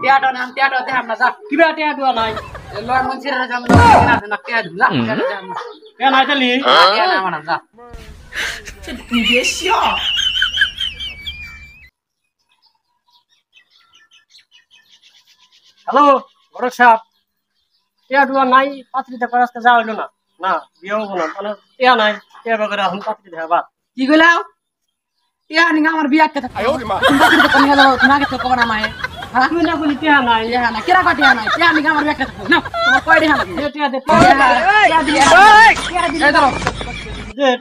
টিয়াটো নাম টিয়াটো দে আমরা যা কিবা টিয়া দুয়া নাই লয় মনসির রাজাম না না টিয়া যা টিয়াটো যা টিয়া নাই তালি টিয়া না আমরা যা হ্যালো বড় সাহেব টিয়া দুয়া নাই পাত্রিতে করে আজকে যাওয়া হইলো না না বিয়ে হবো না মানে টিয়া নাই টিয়া বাগের এখন পাত্রিতে হবে কি কইলাও টিয়া নিগা আমার বিয়া কে থাকে তুমি কোন গেল তোমাকে তো কোন আমায় হ্যাঁ তুই না বলি টিয়া নাই টিয়া না কিরা কাটিয়া নাই টিয়া নিগা আমার বিয়া কে থাকে না তোমার কয় দিহা লাগে টিয়া দে টিয়া দিয়া এই ধরো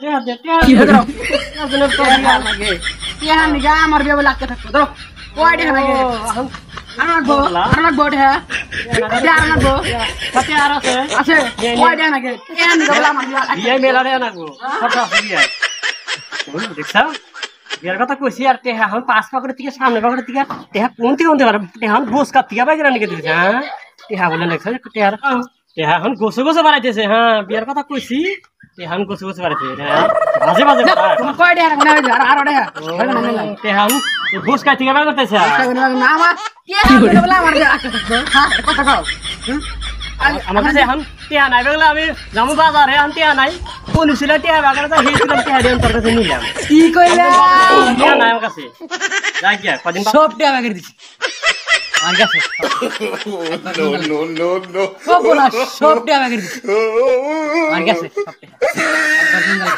টিয়া কি ধরো টিয়া দিলে তো টিয়া লাগে টিয়া নিগা আমার বিয়া বলে লাগতে থাকো ধরো কয় দিহা লাগে আমার বড় হ্যাঁ টিয়া আমার বড় সাথে আর আছে আছে কয় দিহা লাগে টিয়া নিগা বলে আমার বিয়া বিয়ে মেলা রে না গো কথা আছে বিয়ে দেখছা বিয়ের কথা কইছি আর টেহা এখন পাঁচ পাকড়ের থেকে সামনে পাকড়ের থেকে টেহা কোন থেকে কোনতে পারে টেহা গোস কাট থেকে বাইরে নিকে দিছে হ্যাঁ টেহা বলে দেখছ টেহা টেহা এখন গোসে গোসে বাড়াইতেছে হ্যাঁ বিয়ের কথা কইছি টেহা গোসে গোসে বাড়াইতেছে হ্যাঁ বাজে বাজে তোমার কয় দিহা মনে হয় আর দেহা টেহা গোস কাট থেকে বাইরে করতেছে না আমার টিয়া বলে আমার বিয়া লাগতে থাকো হ্যাঁ কথা কও আমার কাছে এখন টেহা নাই বলে আমি যাবো বাজারে এখন টেহা নাই কোন ছিল টেহা বাগানে তো হেছিলাম টেহা দিয়ে তোর কাছে নিলাম কি কইলা টেহা নাই আমার কাছে যাই গিয়া কদিন সব টিয়া বাগের দিছি আমার কাছে সব বলা সব টিয়া বাগের দিছি আমার কাছে সব টেহা